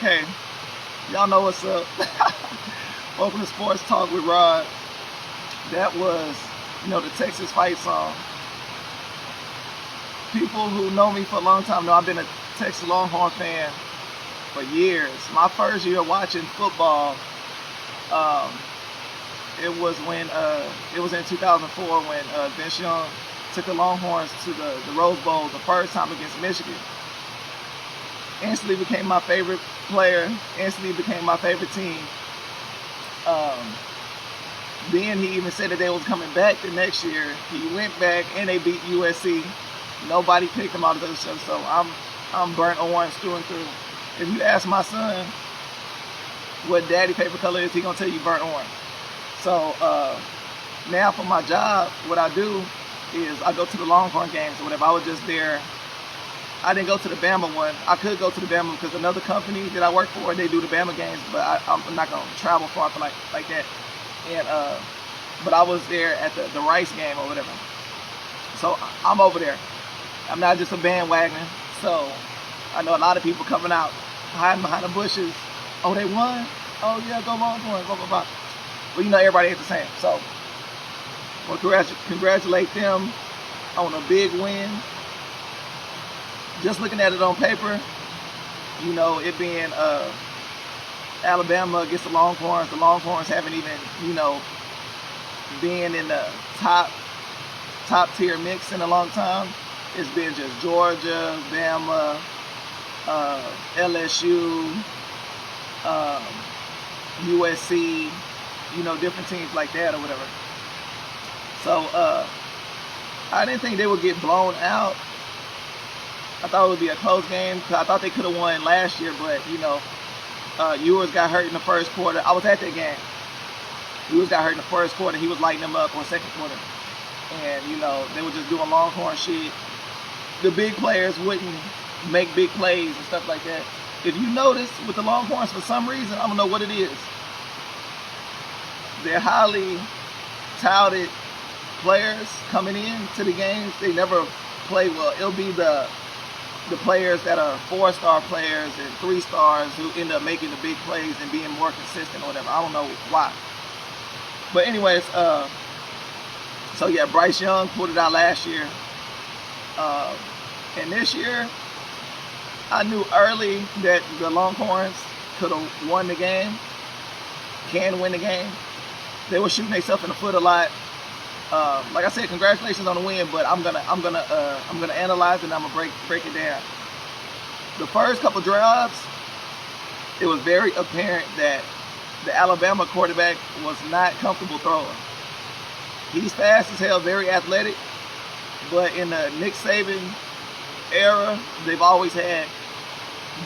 Okay, y'all know what's up. Welcome to Sports Talk with Rod. That was, the Texas fight song. People who know me for a long time know I've been a Texas Longhorn fan for years. My first year watching football, it was in 2004 when Vince Young took the Longhorns to the Rose Bowl the first time against Michigan. Instantly became my favorite player, instantly became my favorite team. Then he even said that they was coming back the next year. He went back and they beat USC. Nobody picked him out of those shows, so I'm burnt orange through and through. If you ask my son what daddy favorite color is, he gonna tell you burnt orange. So now for my job, what I do is I go to the Longhorn games or whatever. I was just there. I didn't go to the Bama one. I could go to the Bama because another company that I work for, they do the Bama games, but I'm not gonna travel far for like that. And but I was there at the Rice game or whatever. So I'm over there. I'm not just a bandwagoner. So I know a lot of people coming out, hiding behind the bushes. Oh, they won? Oh yeah, go Longhorns, blah blah blah. But everybody ain't the same. So I want to congratulate them on a big win. Just looking at it on paper, it being Alabama against the Longhorns haven't even, been in the top tier mix in a long time. It's been just Georgia, Bama, LSU, USC, different teams like that or whatever. So I didn't think they would get blown out. I thought it would be a close game because I thought they could have won last year, but Ewers got hurt in the first quarter. I was at that game. Ewers got hurt in the first quarter. He was lighting them up on second quarter, and they were just doing Longhorn shit. The big players wouldn't make big plays and stuff like that. If you notice with the Longhorns, for some reason, I don't know what it is, they're highly touted players coming in to the games. They never play well. It'll be the players that are 4-star players and 3 stars who end up making the big plays and being more consistent or whatever. I don't know why. But anyways, so yeah, Bryce Young pulled it out last year. And this year, I knew early that the Longhorns could have won the game, can win the game. They were shooting themselves in the foot a lot. Like I said, congratulations on the win, but I'm gonna analyze it and I'm gonna break it down. The first couple drives, it was very apparent that the Alabama quarterback was not comfortable throwing. He's fast as hell, very athletic, But in the Nick Saban era, they've always had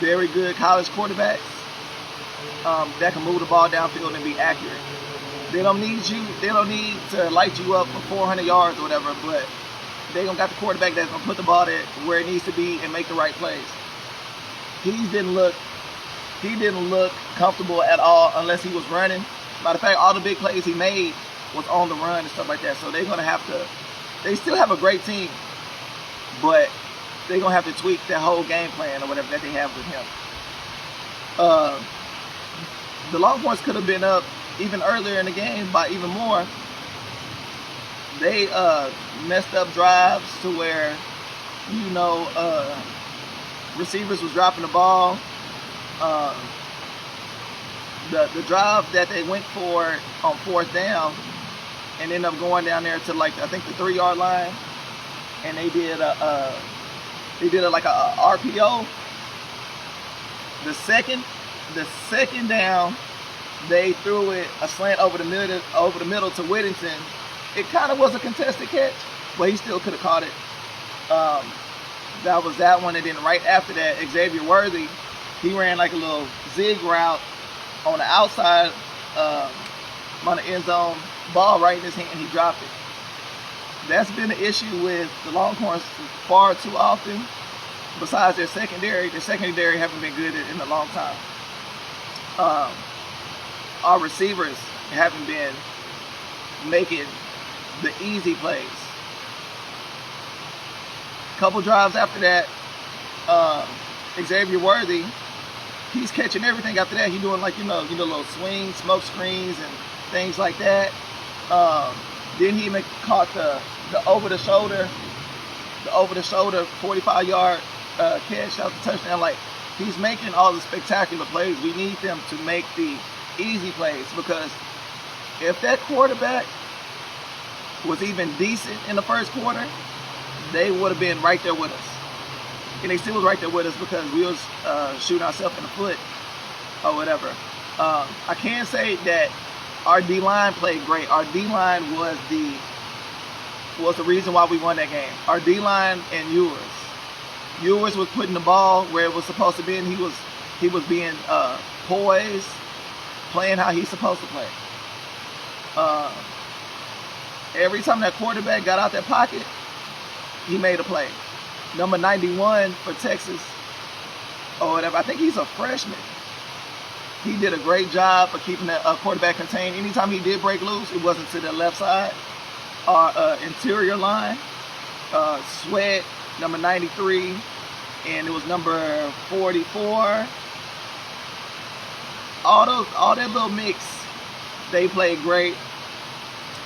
very good college quarterbacks that can move the ball downfield and be accurate. They don't need to light you up for 400 yards or whatever, but they don't got the quarterback that's gonna put the ball there where it needs to be and make the right plays. He didn't look comfortable at all unless he was running. Matter of fact, all the big plays he made was on the run and stuff like that. So they're gonna have to. They still have a great team, but they're gonna have to tweak their whole game plan or whatever that they have with him. The Longhorns could have been up even earlier in the game by even more. They messed up drives to where, receivers was dropping the ball. The drive that they went for on 4th down and ended up going down there to I think the 3-yard line, and they did a RPO. The second down, they threw it a slant over the middle to Whittington. It kind of was a contested catch, but he still could have caught it. That was that one, and then right after that, Xavier Worthy, he ran like a little zig route on the outside on the end zone, ball right in his hand, he dropped it. That's been an issue with the Longhorns far too often. Besides their secondary haven't been good in a long time. Our receivers haven't been making the easy plays. Couple drives after that, Xavier Worthy, he's catching everything after that. He's doing little swings, smoke screens, and things like that. Then he even caught the over-the-shoulder 45-yard catch. That was a touchdown. He's making all the spectacular plays. We need them to make the easy plays, because if that quarterback was even decent in the first quarter, they would have been right there with us. And they still was right there with us because we was shooting ourselves in the foot or whatever. I can say that our D-line played great. Our D-line was the reason why we won that game. Our D-line and Ewers was putting the ball where it was supposed to be, and he was being poised, playing how he's supposed to play. Every time that quarterback got out that pocket, he made a play. Number 91 for Texas, or whatever, I think he's a freshman. He did a great job of keeping that quarterback contained. Anytime he did break loose, it wasn't to the left side. Our interior line, Sweat, number 93, and it was number 44. All that little mix, they played great,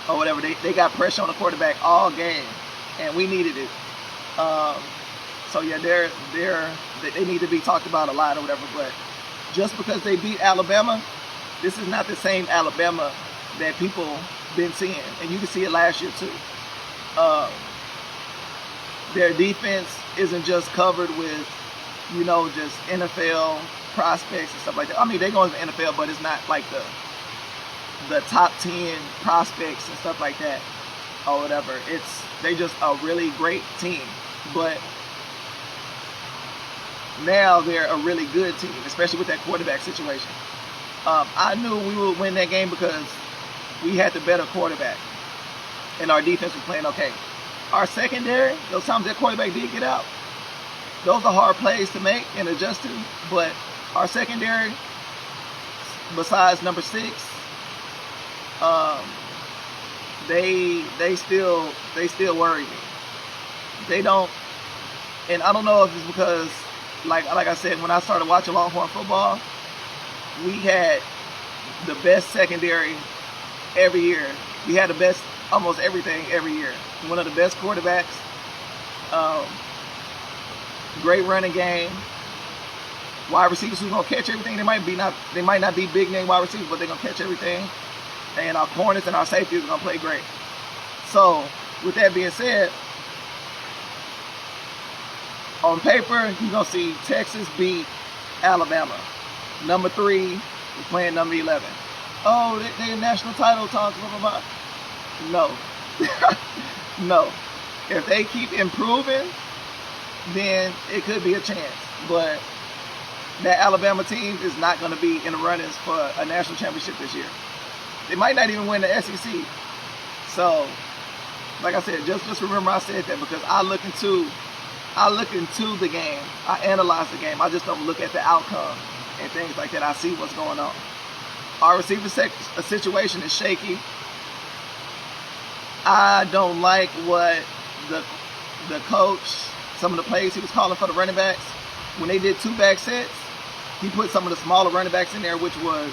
or whatever. They got pressure on the quarterback all game, and we needed it. So yeah, they need to be talked about a lot or whatever. But just because they beat Alabama, this is not the same Alabama that people been seeing, and you can see it last year too. Their defense isn't just covered with, just NFL prospects and stuff like that. I mean, they go into the NFL, but it's not like the top 10 prospects and stuff like that or whatever. They just a really great team, but now they're a really good team, especially with that quarterback situation. I knew we would win that game because we had the better quarterback, and our defense was playing okay. Our secondary, those times that quarterback did get out, those are hard plays to make and adjust to, but our secondary, besides number 6, they still worry me. They don't, and I don't know if it's because, like I said, when I started watching Longhorn football, we had the best secondary every year. We had the best almost everything every year. One of the best quarterbacks, great running game, wide receivers who's gonna catch everything. They might not be big name wide receivers, but they're gonna catch everything. And our corners and our safeties are gonna play great. So with that being said, on paper, you're gonna see Texas beat Alabama. Number 3 is playing number 11. Oh, they national title talks, blah, blah, blah. No. No. if they keep improving, then it could be a chance. But that Alabama team is not going to be in the runnings for a national championship this year. They might not even win the SEC. So, like I said, just remember I said that, because I look into the game. I analyze the game. I just don't look at the outcome and things like that. I see what's going on. Our receiver situation is shaky. I don't like what the coach, some of the plays he was calling for the running backs. When they did 2-back sets, he put some of the smaller running backs in there, which was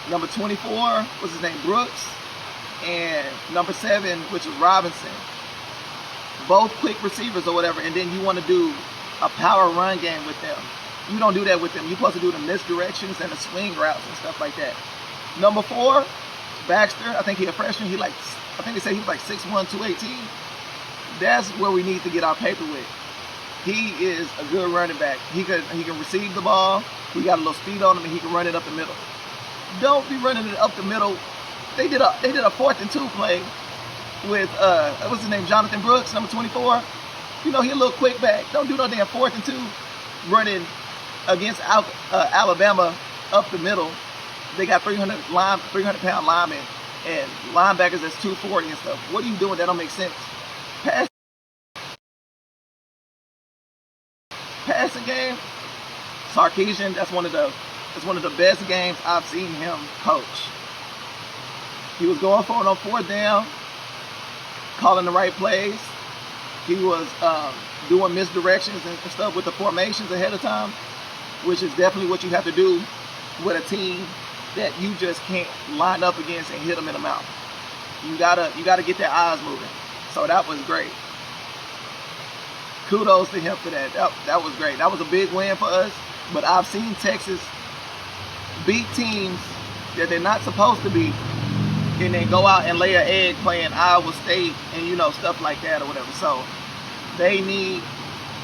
number 24, what's his name, Brooks, and number 7, which was Robinson. Both quick receivers or whatever, and then you want to do a power run game with them. You don't do that with them. You're supposed to do the misdirections and the swing routes and stuff like that. Number 4, Baxter, I think he's a freshman. I think they said he was like 6'1", 218. That's where we need to get our paper with. He is a good running back. He can receive the ball. He got a little speed on him, and he can run it up the middle. Don't be running it up the middle. They did a 4th and 2 play with what's his name, Jonathan Brooks, number 24. You know, he a little quick back. Don't do no damn 4th and 2 running against Alabama up the middle. They got 300-pound linemen and linebackers that's 240 and stuff. What are you doing? That don't make sense. Passing game, Sarkisian, that's one of the best games I've seen him coach. He was going for it on 4th down, calling the right plays. He was doing misdirections and stuff with the formations ahead of time, which is definitely what you have to do with a team that you just can't line up against and hit them in the mouth. You gotta get their eyes moving. So that was great. Kudos to him for that. That was great. That was a big win for us. But I've seen Texas beat teams that they're not supposed to beat, and then go out and lay an egg playing Iowa State and, you know, stuff like that or whatever. So they need,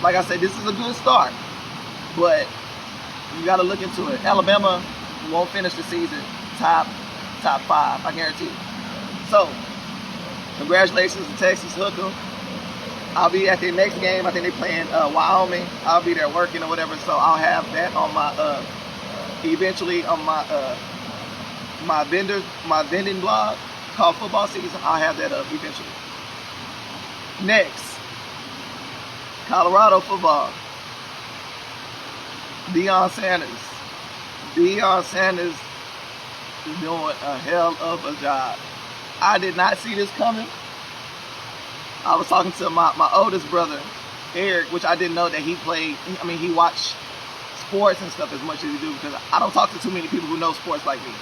like I said, this is a good start, but you got to look into it. Alabama won't finish the season top 5, I guarantee. So congratulations to Texas. Hook 'em. I'll be at their next game. I think they playing Wyoming. I'll be there working or whatever, so I'll have that on my eventually on my vending blog called Football Season. I'll have that up eventually. Next, Colorado football. Deion Sanders is doing a hell of a job. I did not see this coming. I was talking to my oldest brother, Eric, which I didn't know that he watched sports and stuff as much as he do, because I don't talk to too many people who know sports like me.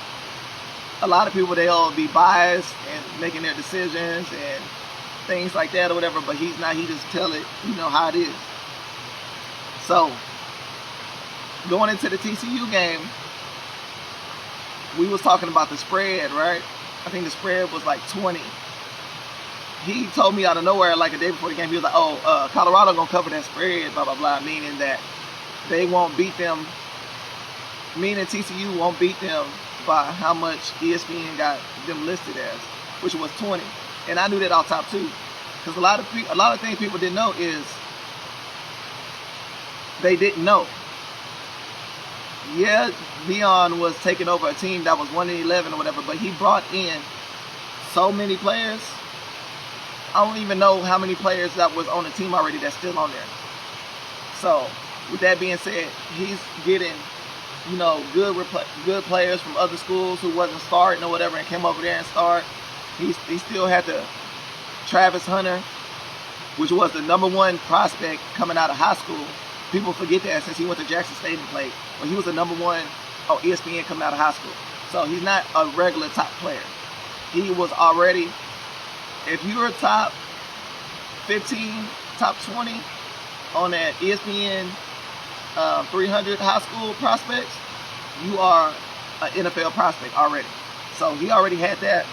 A lot of people, they'll be biased and making their decisions and things like that or whatever, but he's not. He just tell it, you know, how it is. So, going into the TCU game, we was talking about the spread, right? I think the spread was like 20. He told me out of nowhere, like a day before the game, he was like, Colorado gonna cover that spread, blah, blah, blah, meaning that they won't beat them, meaning TCU won't beat them by how much ESPN got them listed as, which was 20. And I knew that off top too, because a lot of things people didn't know is they didn't know. Yeah, Deion was taking over a team that was 1-11 or whatever, but he brought in so many players. I don't even know how many players that was on the team already that's still on there. So, with that being said, he's getting, you know, good players from other schools who wasn't starting or whatever and came over there and started. He still had the Travis Hunter, which was the #1 prospect coming out of high school. People forget that since he went to Jackson State and played. But he was the #1 on ESPN coming out of high school. So he's not a regular top player. He was already, if you were top 15, top 20 on that ESPN 300 high school prospects, you are an NFL prospect already. So he already had that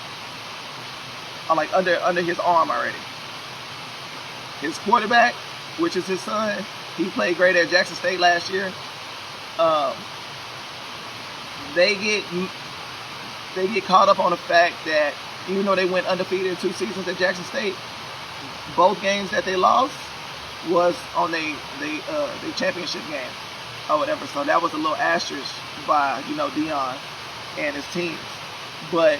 like under his arm already. His quarterback, which is his son, he played great at Jackson State last year. They get caught up on the fact that even though they went undefeated in 2 seasons at Jackson State, both games that they lost was on the championship game or whatever. So that was a little asterisk by Deion and his teams. But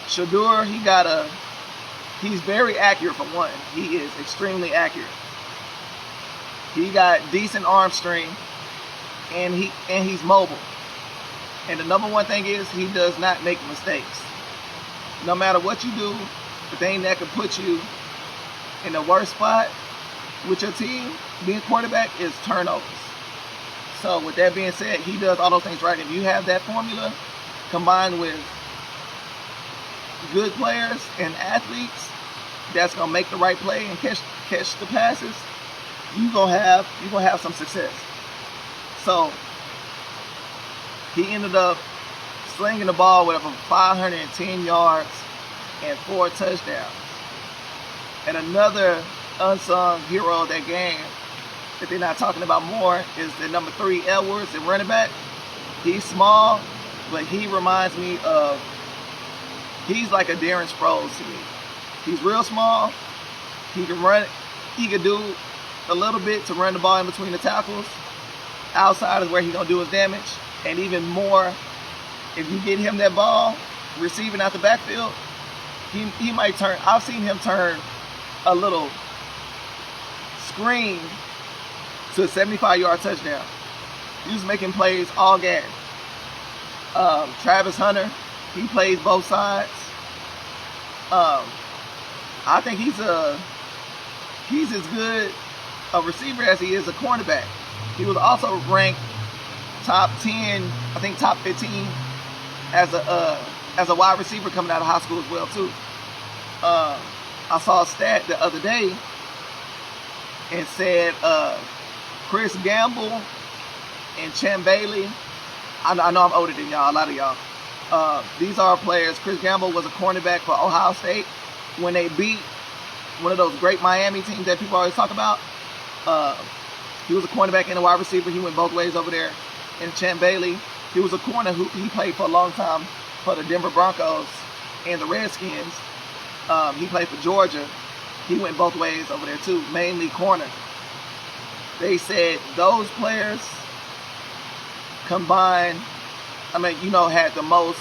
Shadeur, he's very accurate for one. He is extremely accurate. He got decent arm strength, and he's mobile. And the number one thing is he does not make mistakes. No matter what you do, the thing that could put you in the worst spot with your team, being quarterback, is turnovers. So with that being said, he does all those things right. If you have that formula combined with good players and athletes that's gonna make the right play and catch the passes, you're gonna have some success. So he ended up slinging the ball with over 510 yards and 4 touchdowns. And another unsung hero of that game that they're not talking about more is the number 3 Edwards, the running back. He's small, but he reminds me of, he's like a Darren Sproles to me. He's real small. He can run. He can do a little bit to run the ball in between the tackles. Outside is where he's gonna do his damage. And even more, if you get him that ball receiving out the backfield, he might turn. I've seen him turn a little screen to a 75-yard touchdown. He was making plays all game. Travis Hunter, he plays both sides. I think he's as good a receiver as he is a cornerback. He was also ranked top 10, I think top 15 as a wide receiver coming out of high school as well too. I saw a stat the other day and said Chris Gamble and Champ Bailey. I know I'm older than y'all, a lot of y'all. These are players. Chris Gamble was a cornerback for Ohio State when they beat one of those great Miami teams that people always talk about. He was a cornerback and a wide receiver. He went both ways over there. And Champ Bailey, he was a corner who he played for a long time for the Denver Broncos and the Redskins. He played for Georgia. He went both ways over there too, mainly corner. They said those players combined, had the most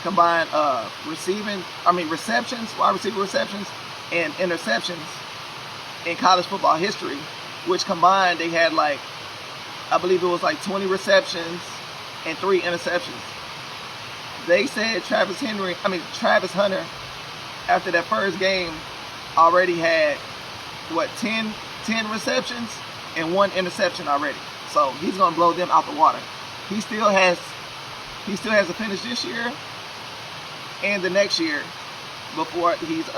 combined receptions, wide receiver receptions, and interceptions in college football history, which combined they had I believe it was 20 receptions and 3 interceptions. They said Travis Hunter, after that first game, already had 10 receptions and 1 interception already. So he's gonna blow them out the water. He still has to finish this year and the next year before he's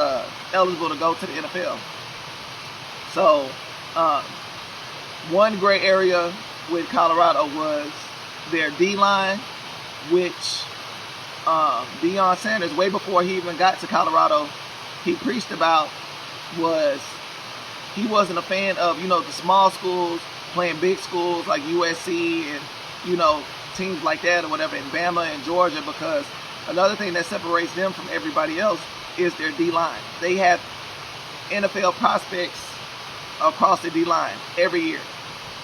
eligible to go to the NFL. So one great area with Colorado was their D-line, which Deion Sanders, way before he even got to Colorado, he preached about was he wasn't a fan of, the small schools playing big schools like USC and, teams like that or whatever, in Bama and Georgia, because another thing that separates them from everybody else is their D-line. They have NFL prospects across the D-line every year.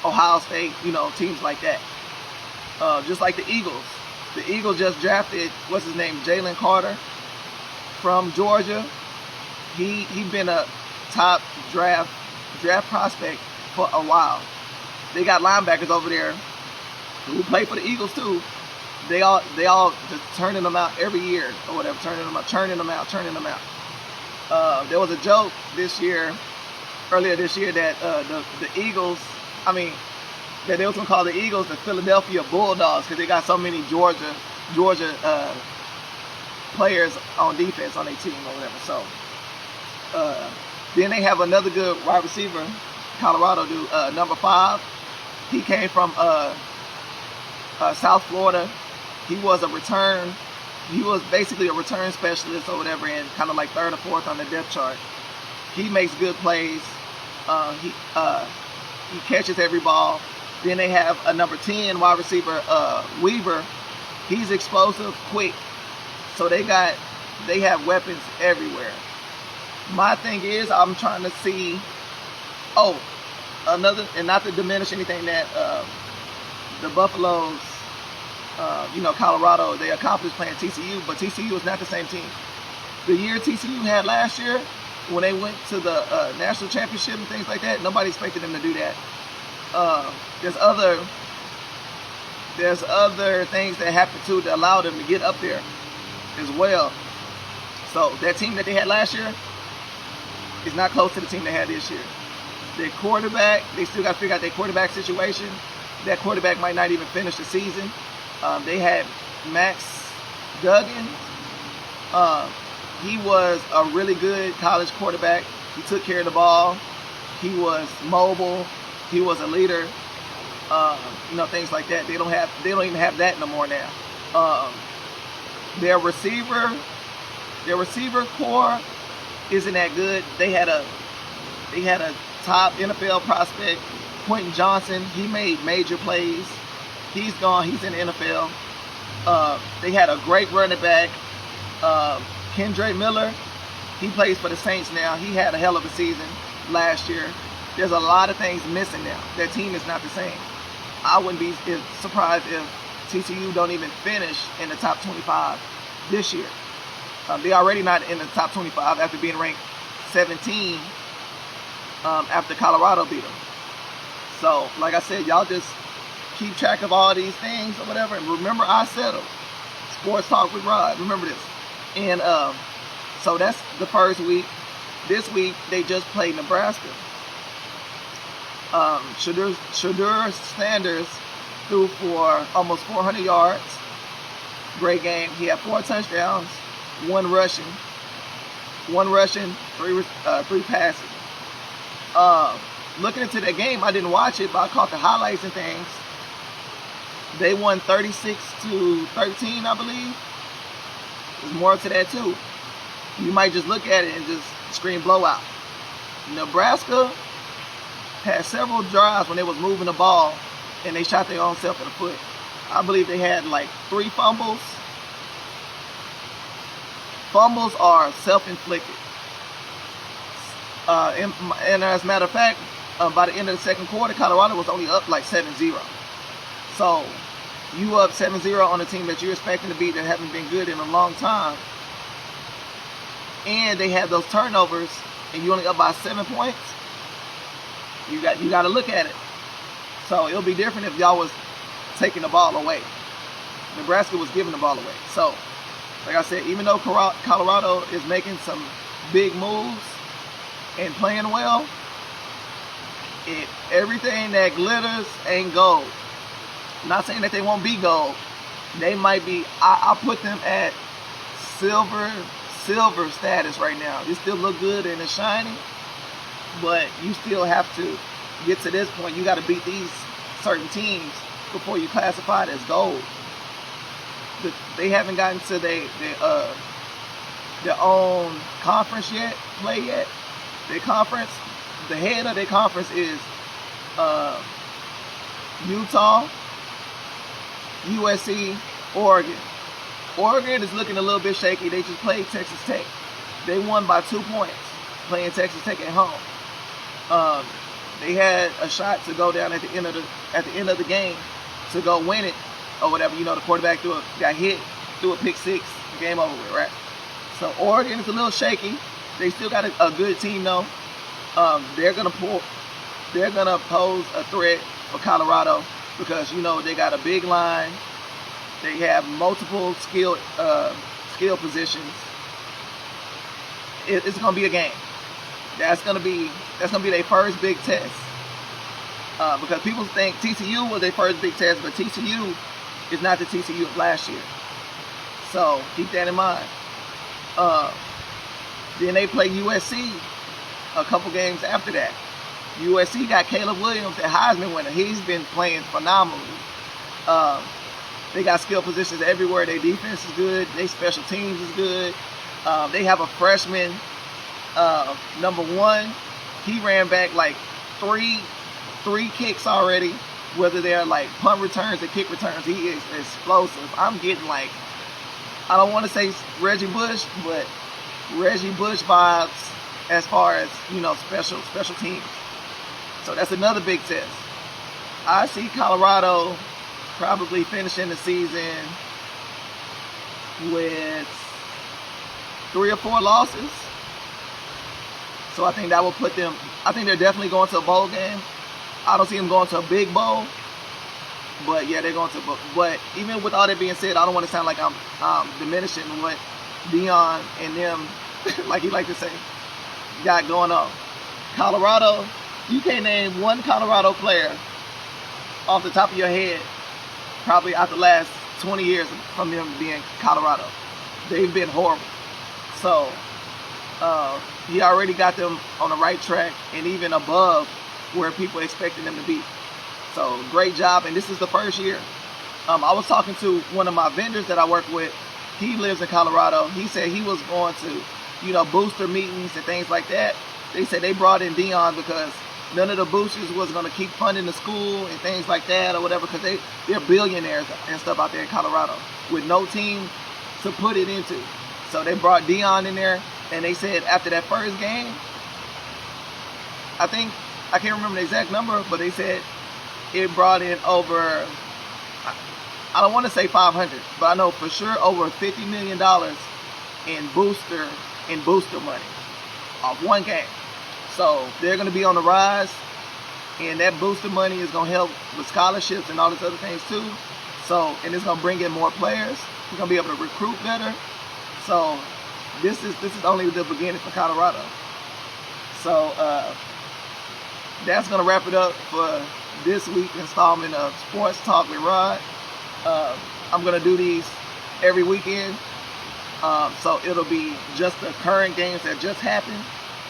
Ohio State, teams like that. Just like the Eagles. The Eagles just drafted, Jalen Carter from Georgia. He's been a top draft prospect for a while. They got linebackers over there who play for the Eagles too. They all just turning them out every year or whatever, turning them out. There was a joke earlier this year that the Eagles, that they was gonna call the Eagles the Philadelphia Bulldogs because they got so many Georgia players on defense on their team or whatever. So then they have another good wide receiver, Colorado dude, number 5. He came from South Florida. He was basically a return specialist or whatever, and kind of 3rd or 4th on the depth chart. He makes good plays. He catches every ball. Then they have a number 10 wide receiver, Weaver. He's explosive, quick. So they have weapons everywhere. My thing is, I'm trying to see. Oh, another, and not to diminish anything that the Buffaloes, Colorado, they accomplished playing TCU, but TCU is not the same team. The year TCU had last year, when they went to the national championship and things like that, nobody expected them to do that. There's other things that happened too that allowed them to get up there as well. So that team that they had last year is not close to the team they had this year. Their quarterback, they still got to figure out their quarterback situation. That quarterback might not even finish the season. They had Max Duggan. He was a really good college quarterback. He took care of the ball. He was mobile. He was a leader. Things like that. They don't even have that no more now. Their receiver core isn't that good. They had a top NFL prospect, Quentin Johnson. He made major plays. He's gone. He's in the NFL. They had a great running back, Kendre Miller. He plays for the Saints now. He had a hell of a season last year. There's a lot of things missing now. Their team is not the same. I wouldn't be surprised if TCU don't even finish in the top 25 this year. They're already not in the top 25 after being ranked 17 after Colorado beat them. So, like I said, y'all just keep track of all these things or whatever. And remember, I said them. Sports Talk with Rod. Remember this. And so that's the first week. This week, they just played Nebraska. Shadeur Sanders threw for almost 400 yards. Great game. He had 4 touchdowns, 1 rushing, 3 passing. Looking into that game, I didn't watch it, but I caught the highlights and things. They won 36-13, I believe. There's more to that too. You might just look at it and just scream blowout. Nebraska had several drives when they was moving the ball and they shot their own self in the foot. I believe they had like 3 fumbles. Fumbles are self-inflicted. And as a matter of fact, by the end of the second quarter, Colorado was only up like 7-0. So you up 7-0 on a team that you're expecting to beat that haven't been good in a long time. And they had those turnovers and you only up by 7 points. You got to look at it. So it'll be different if y'all was taking the ball away. Nebraska was giving the ball away. So, like I said, even though Colorado is making some big moves and playing well, everything that glitters ain't gold. I'm not saying that they won't be gold. They might be. I'll put them at silver status right now. They still look good and it's shiny. But you still have to get to this point. You got to beat these certain teams before you classify it as gold. They haven't gotten to their own conference yet, play yet. Their conference, the head of their conference is Utah, USC, Oregon. Oregon is looking a little bit shaky. They just played Texas Tech. They won by 2 points playing Texas Tech at home. They had a shot to go down at the end of the game to go win it or whatever. The quarterback got hit, threw a pick 6, game over with, right? So Oregon is a little shaky. They still got a good team though. They're gonna pose a threat for Colorado because they got a big line. They have multiple skill positions. It's gonna be a game. That's gonna be their first big test. Because people think TCU was their first big test, but TCU is not the TCU of last year. So keep that in mind. Then they play USC a couple games after that. USC got Caleb Williams, the Heisman winner. He's been playing phenomenally. They got skill positions everywhere. Their defense is good. Their special teams is good. They have a freshman, number 1. He ran back like three kicks already, whether they're like punt returns or kick returns. He is explosive. I'm getting like, I don't want to say Reggie Bush, but Reggie Bush vibes as far as, special teams. So that's another big test. I see Colorado probably finishing the season with 3 or 4 losses. So I think that will put them, I think they're definitely going to a bowl game. I don't see them going to a big bowl. But yeah, they're going to. But even with all that being said, I don't want to sound like I'm diminishing what Deion and them, like he like to say, got going on. Colorado, you can't name one Colorado player off the top of your head, probably out the last 20 years from them being Colorado. They've been horrible. So he already got them on the right track and even above where people expected them to be. So great job, and this is the first year. I was talking to one of my vendors that I work with. He lives in Colorado. He said he was going to, booster meetings and things like that. They said they brought in Deion because none of the boosters was going to keep funding the school and things like that or whatever, because they're billionaires and stuff out there in Colorado with no team to put it into. So they brought Deion in there, and they said after that first game, I can't remember the exact number, but they said it brought in over, I don't want to say 500, but I know for sure over $50 million in booster money off one game. So they're going to be on the rise, and that booster money is going to help with scholarships and all these other things too. So, and it's going to bring in more players. We're going to be able to recruit better. So this is only the beginning for Colorado. So that's going to wrap it up for this week's installment of Sports Talk with Rod. I'm going to do these every weekend. So it'll be just the current games that just happened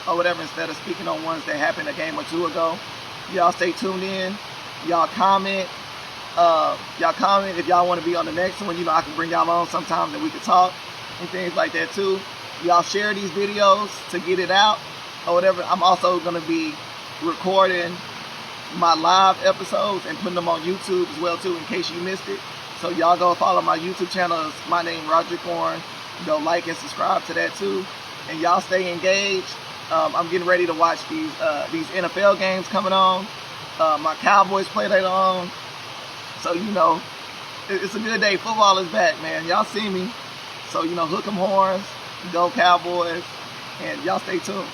or whatever, instead of speaking on ones that happened a game or two ago. Y'all stay tuned in. Y'all comment. If y'all want to be on the next one. I can bring y'all on sometime that we can talk and things like that too. Y'all share these videos to get it out or whatever. I'm also going to be recording my live episodes and putting them on YouTube as well too, in case you missed it. So y'all go follow my YouTube channel. It's my name, Roger Corn. Go like and subscribe to that too. And y'all stay engaged. I'm getting ready to watch these NFL games coming on. My Cowboys play later on. So it's a good day. Football is back, man. Y'all see me. So hook 'em horns, go Cowboys, and y'all stay tuned.